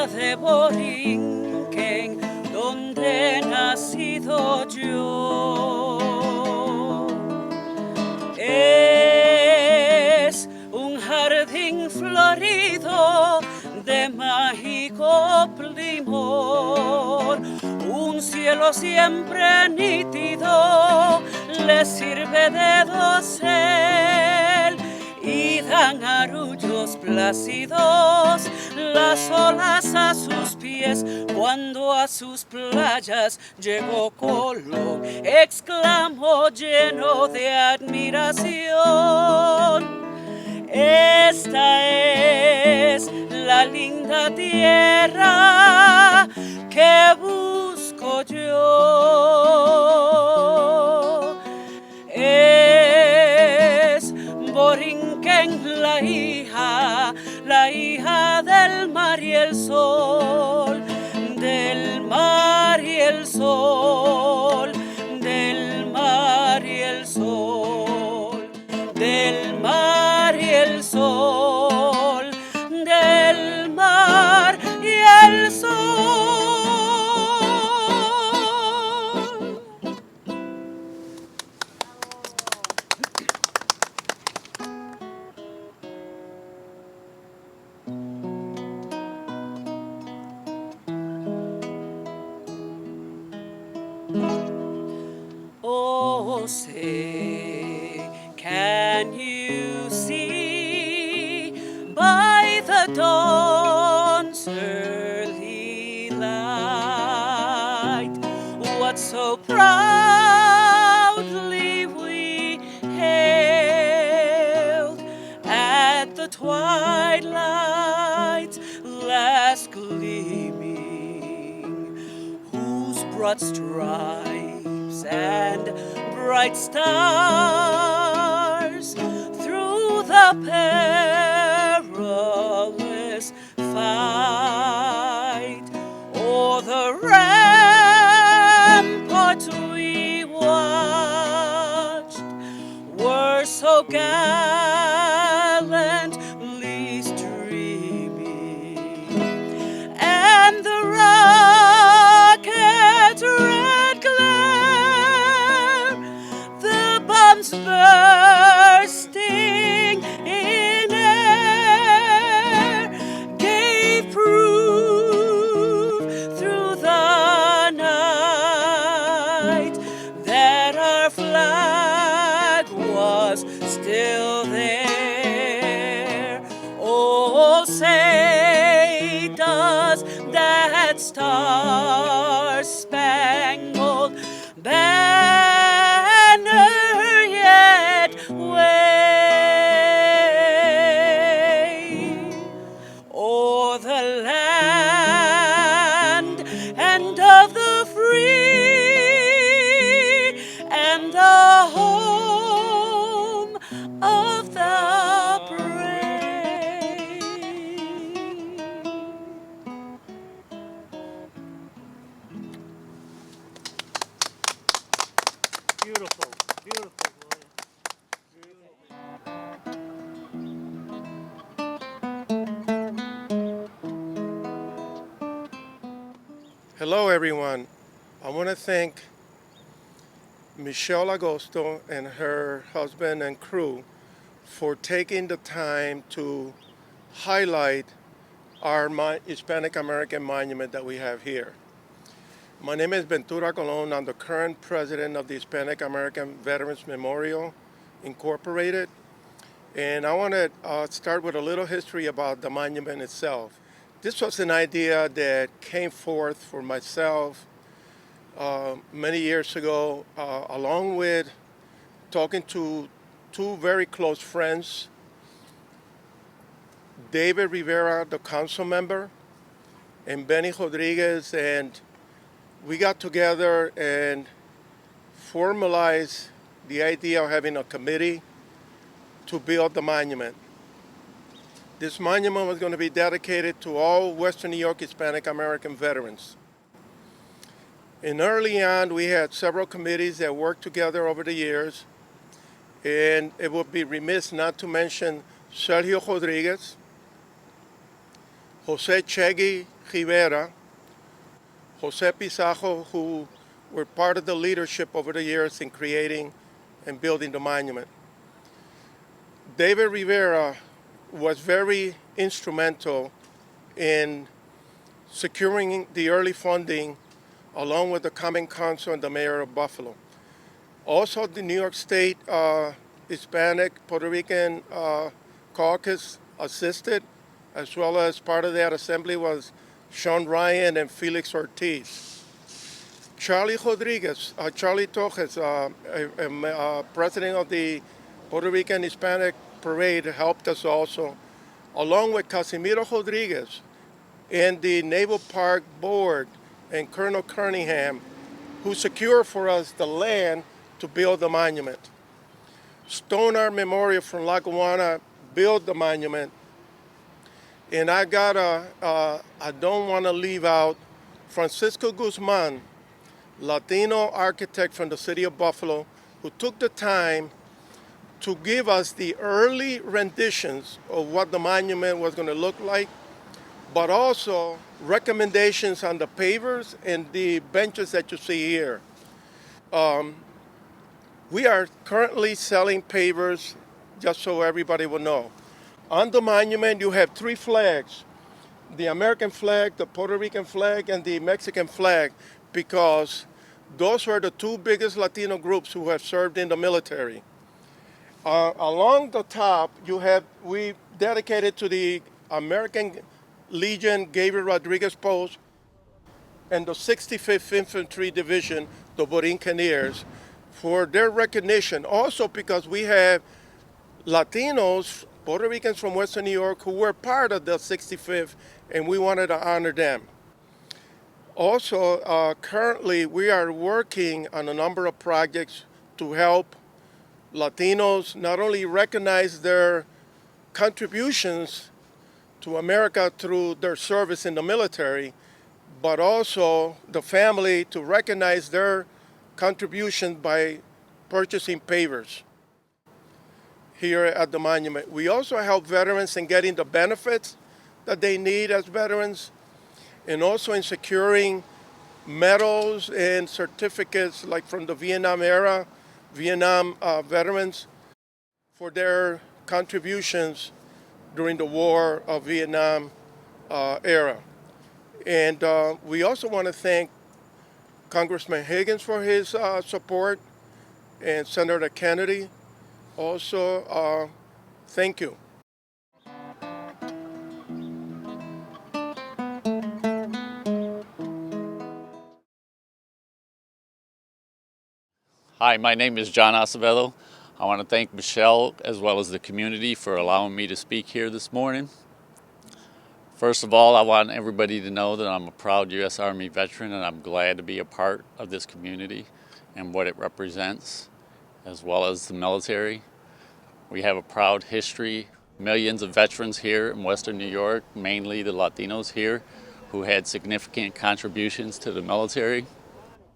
tierra de Borinquen, donde he nacido yo. Es un jardín florido de mágico primor, un cielo siempre nítido le sirve de dosel y dan arrullos plácidos las olas a sus pies. Cuando a sus playas llegó Colón, exclamó lleno de admiración: esta es la linda tierra que busco yo. Es Borinquen la hija del mar y el sol, del mar y el sol, del mar y el sol, del mar y el sol, del mar y el sol. Oh, say, can you see by the dawn's early light what so proudly we hailed at the twilight's last gleaming, whose broad stripes and bright stars through the perilous fight o'er the ramparts we watched were so gallantly streaming, and the rocket's red glare, the bombs bursting in air, gave proof through the night that our flag was still there. Oh, say, does that star-spangled banner yet wave o'er the land and of the free and the home of the brave? Beautiful, beautiful, Gloria. Hello, everyone. I want to thank Michelle Agosto and her husband and crew for taking the time to highlight our Hispanic-American monument that we have here. My name is Ventura Colon. I'm the current president of the Hispanic-American Veterans Memorial Incorporated. And I want to start with a little history about the monument itself. This was an idea that came forth for myself many years ago, along with talking to two very close friends, David Rivera, the council member, and Benny Rodriguez, and we got together and formalized the idea of having a committee to build the monument. This monument was going to be dedicated to all Western New York Hispanic-American veterans. And early on, we had several committees that worked together over the years, and it would be remiss not to mention Sergio Rodriguez, Jose Chegui Rivera, Jose Pizarro, who were part of the leadership over the years in creating and building the monument. David Rivera was very instrumental in securing the early funding along with the Common Council and the Mayor of Buffalo. Also, the New York State Hispanic Puerto Rican caucus assisted, as well as part of that assembly was Sean Ryan and Felix Ortiz. Charlie Rodriguez, Charlie Tojes, president of the Puerto Rican Hispanic Parade, helped us also, along with Casimiro Rodriguez and the Naval Park Board and Colonel Cunningham, who secured for us the land to build the monument. Stone Art Memorial from Lackawanna built the monument. And I don't want to leave out Francisco Guzman, Latino architect from the city of Buffalo, who took the time to give us the early renditions of what the monument was going to look like, but also recommendations on the pavers and the benches that you see here. We are currently selling pavers, just so everybody will know. On the monument, you have three flags: the American flag, the Puerto Rican flag, and the Mexican flag, because those were the two biggest Latino groups who have served in the military. Along the top, we dedicated to the American Legion Gabriel Rodriguez Post and the 65th Infantry Division, the Borinqueniers, for their recognition. Also because we have Latinos, Puerto Ricans from Western New York, who were part of the 65th, and we wanted to honor them. Also, currently we are working on a number of projects to help Latinos not only recognize their contributions to America through their service in the military, but also the family to recognize their contribution by purchasing pavers here at the monument. We also help veterans in getting the benefits that they need as veterans, and also in securing medals and certificates like from the Vietnam era, Vietnam veterans, for their contributions during the War of Vietnam era. And we also want to thank Congressman Higgins for his support, and Senator Kennedy. Also, thank you. Hi, my name is John Acevedo. I want to thank Michelle as well as the community for allowing me to speak here this morning. First of all, I want everybody to know that I'm a proud U.S. Army veteran, and I'm glad to be a part of this community and what it represents, as well as the military. We have a proud history, millions of veterans here in Western New York, mainly the Latinos here, who had significant contributions to the military.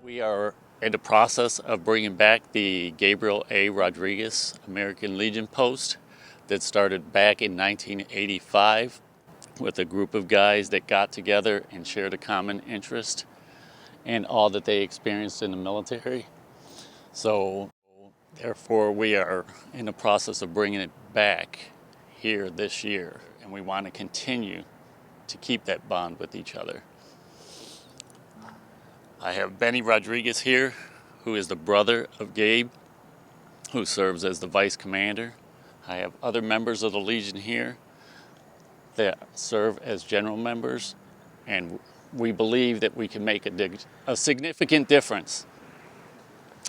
We are in the process of bringing back the Gabriel A. Rodriguez American Legion post that started back in 1985 with a group of guys that got together and shared a common interest in all that they experienced in the military. So therefore, we are in the process of bringing it back here this year, and we want to continue to keep that bond with each other. I have Benny Rodriguez here, who is the brother of Gabe, who serves as the vice commander. I have other members of the Legion here that serve as general members, and we believe that we can make a significant difference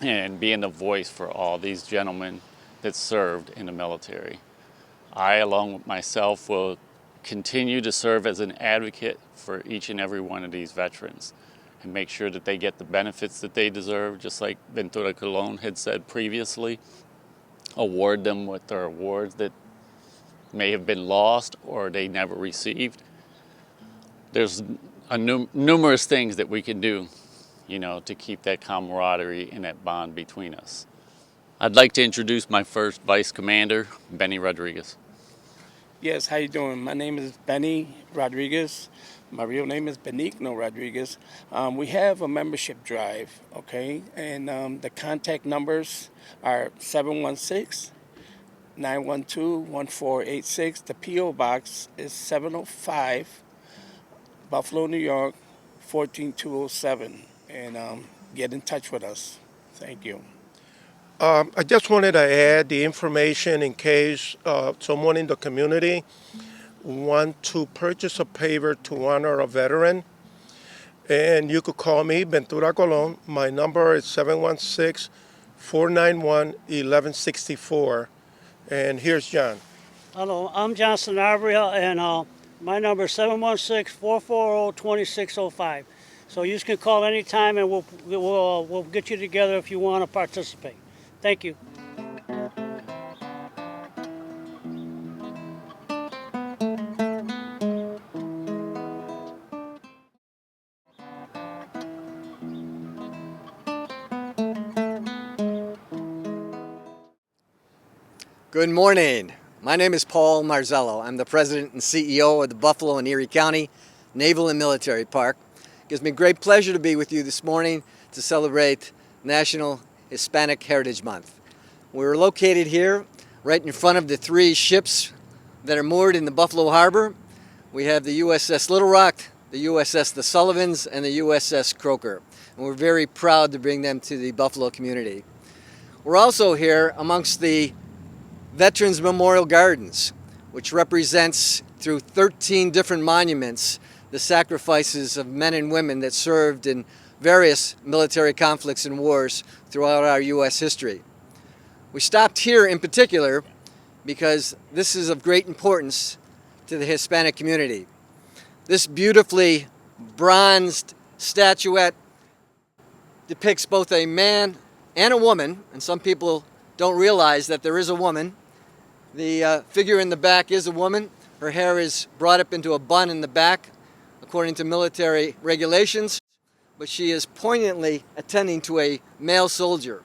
in being the voice for all these gentlemen that served in the military. I, along with myself, will continue to serve as an advocate for each and every one of these veterans and make sure that they get the benefits that they deserve, just like Ventura Colon had said previously. Award them with their awards that may have been lost or they never received. There's numerous things that we can do, to keep that camaraderie and that bond between us. I'd like to introduce my first vice commander, Benny Rodriguez. Yes, how you doing? My name is Benny Rodriguez. My real name is Benigno Rodriguez. We have a membership drive, okay? And the contact numbers are 716-912-1486. The P.O. Box is 705 Buffalo, New York, 14207. And get in touch with us. Thank you. I just wanted to add the information in case someone in the community want to purchase a paver to honor a veteran. And you could call me, Ventura Colon. My number is 716-491-1164. And here's John. Hello, I'm Johnson Gabriel, and my number is 716-440-2605. So you can call anytime, and we'll get you together if you want to participate. Thank you. Good morning. My name is Paul Marzello. I'm the president and CEO of the Buffalo and Erie County Naval and Military Park. It gives me great pleasure to be with you this morning to celebrate National Hispanic Heritage Month. We're located here right in front of the three ships that are moored in the Buffalo Harbor. We have the USS Little Rock, the USS The Sullivans, and the USS Croker. And we're very proud to bring them to the Buffalo community. We're also here amongst the Veterans Memorial Gardens, which represents through 13 different monuments the sacrifices of men and women that served in various military conflicts and wars throughout our U.S. history. We stopped here in particular because this is of great importance to the Hispanic community. This beautifully bronzed statuette depicts both a man and a woman, and some people don't realize that there is a woman. The figure in the back is a woman. Her hair is brought up into a bun in the back, according to military regulations, but she is poignantly attending to a male soldier.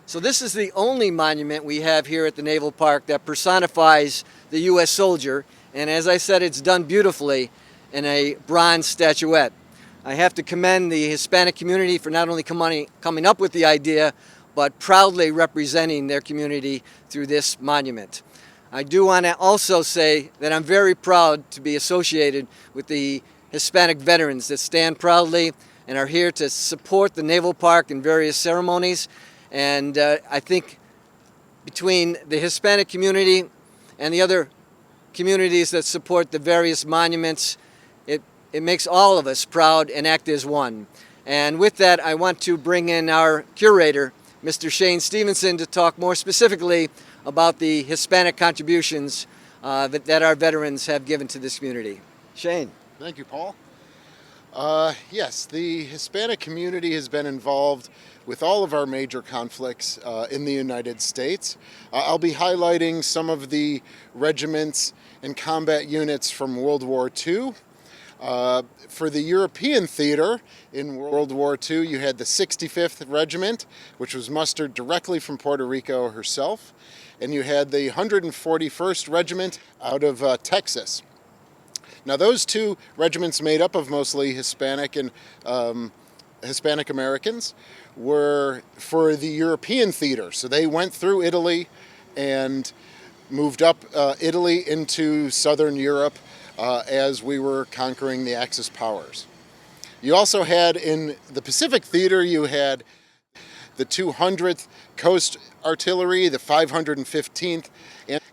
So this is the only monument we have here at the Naval Park that personifies the U.S. soldier, and as I said, it's done beautifully in a bronze statuette. I have to commend the Hispanic community for not only coming up with the idea, but proudly representing their community through this monument. I do want to also say that I'm very proud to be associated with the Hispanic veterans that stand proudly and are here to support the Naval Park in various ceremonies. And I think between the Hispanic community and the other communities that support the various monuments, it makes all of us proud and act as one. And with that, I want to bring in our curator, Mr. Shane Stevenson, to talk more specifically about the Hispanic contributions that our veterans have given to this community. Shane. Thank you, Paul. Yes, the Hispanic community has been involved with all of our major conflicts in the United States. I'll be highlighting some of the regiments and combat units from World War II. For the European theater in World War II, you had the 65th Regiment, which was mustered directly from Puerto Rico herself, and you had the 141st Regiment out of Texas. Now, those two regiments, made up of mostly Hispanic and Hispanic-Americans, were for the European theater. So they went through Italy and moved up Italy into southern Europe as we were conquering the Axis powers. You also had in the Pacific theater, you had the 200th Coast Artillery, the 515th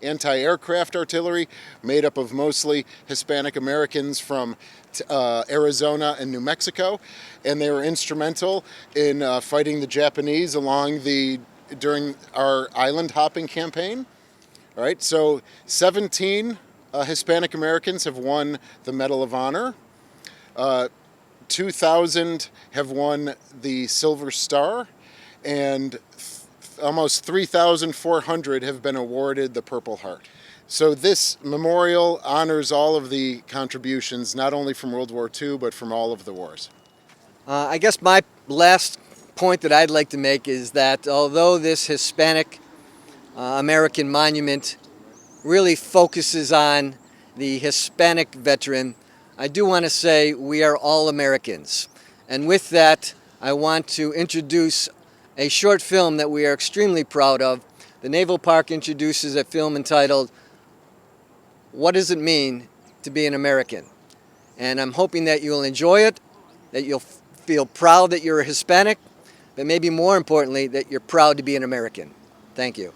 Anti-Aircraft Artillery, made up of mostly Hispanic Americans from Arizona and New Mexico, and they were instrumental in fighting the Japanese during our island hopping campaign. All right, so 17 Hispanic Americans have won the Medal of Honor. 2,000 have won the Silver Star, and almost 3,400 have been awarded the Purple Heart. So this memorial honors all of the contributions, not only from World War II, but from all of the wars. I guess my last point that I'd like to make is that although this Hispanic American monument really focuses on the Hispanic veteran, I do want to say we are all Americans. And with that, I want to introduce a short film that we are extremely proud of. The Naval Park introduces a film entitled, What Does It Mean to Be an American? And I'm hoping that you'll enjoy it, that you'll feel proud that you're a Hispanic, but maybe more importantly, that you're proud to be an American. Thank you.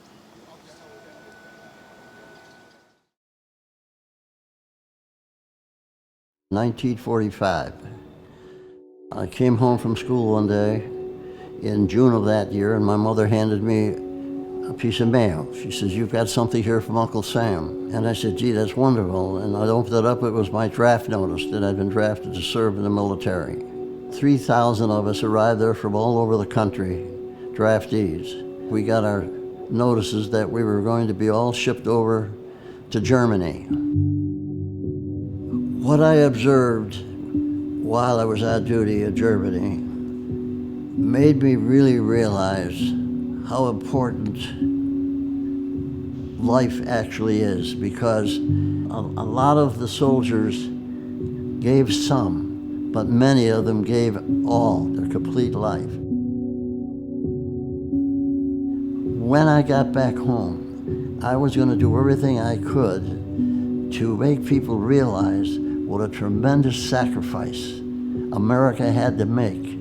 In 1945. I came home from school one day in June of that year, and my mother handed me a piece of mail. She says, "You've got something here from Uncle Sam." And I said, "Gee, that's wonderful." And I opened it up, it was my draft notice that I'd been drafted to serve in the military. 3,000 of us arrived there from all over the country, draftees. We got our notices that we were going to be all shipped over to Germany. What I observed while I was on duty in Germany made me really realize how important life actually is, because a lot of the soldiers gave some, but many of them gave all, their complete life. When I got back home, I was going to do everything I could to make people realize what a tremendous sacrifice America had to make.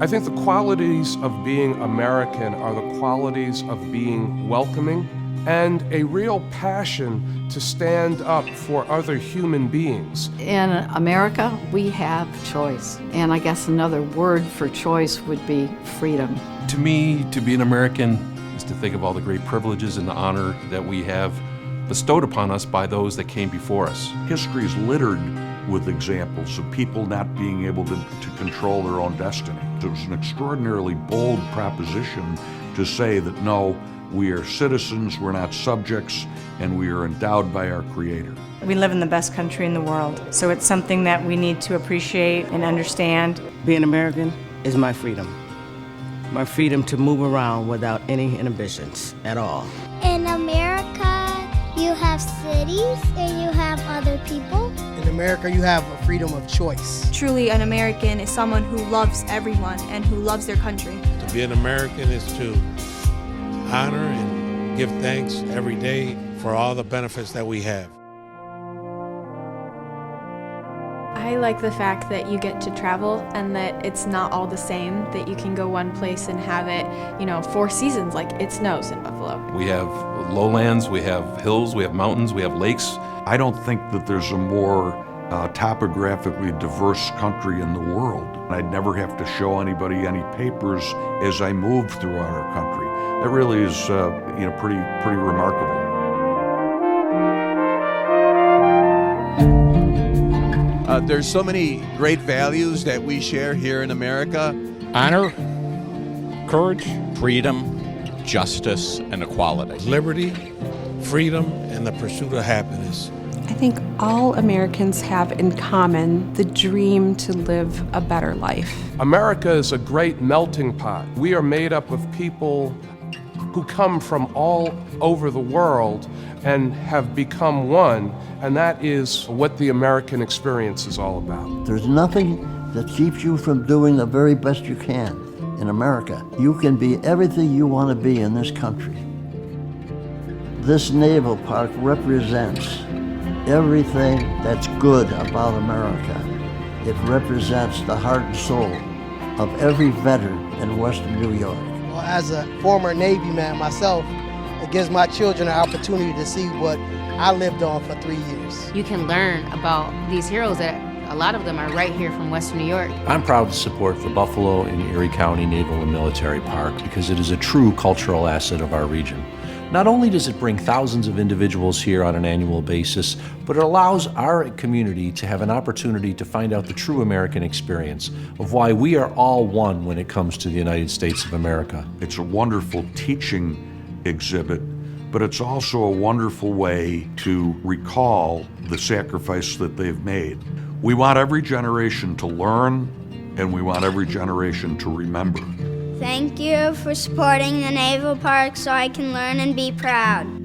I think the qualities of being American are the qualities of being welcoming and a real passion to stand up for other human beings. In America, we have choice. And I guess another word for choice would be freedom. To me, to be an American is to think of all the great privileges and the honor that we have bestowed upon us by those that came before us. History is littered with examples of people not being able to control their own destiny. It was an extraordinarily bold proposition to say that no, we are citizens, we're not subjects, and we are endowed by our Creator. We live in the best country in the world, so it's something that we need to appreciate and understand. Being American is my freedom. My freedom to move around without any inhibitions at all. In America, you have cities and you have other people. In America, you have a freedom of choice. Truly, an American is someone who loves everyone and who loves their country. To be an American is to honor and give thanks every day for all the benefits that we have. I like the fact that you get to travel and that it's not all the same, that you can go one place and have it, 4 seasons, like it snows in Buffalo. We have lowlands, we have hills, we have mountains, we have lakes. I don't think that there's a more topographically diverse country in the world. I'd never have to show anybody any papers as I moved throughout our country. That really is pretty remarkable. There's so many great values that we share here in America. Honor, courage, freedom, justice, and equality. Liberty, freedom, and the pursuit of happiness. I think all Americans have in common the dream to live a better life. America is a great melting pot. We are made up of people who come from all over the world and have become one, and that is what the American experience is all about. There's nothing that keeps you from doing the very best you can in America. You can be everything you want to be in this country. This Naval Park represents everything that's good about America. It represents the heart and soul of every veteran in Western New York. Well, as a former Navy man myself, it gives my children an opportunity to see what I lived on for 3 years. You can learn about these heroes that a lot of them are right here from Western New York. I'm proud to support the Buffalo and Erie County Naval and Military Park because it is a true cultural asset of our region. Not only does it bring thousands of individuals here on an annual basis, but it allows our community to have an opportunity to find out the true American experience of why we are all one when it comes to the United States of America. It's a wonderful teaching exhibit, but it's also a wonderful way to recall the sacrifice that they've made. We want every generation to learn, and we want every generation to remember. Thank you for supporting the Naval Park so I can learn and be proud.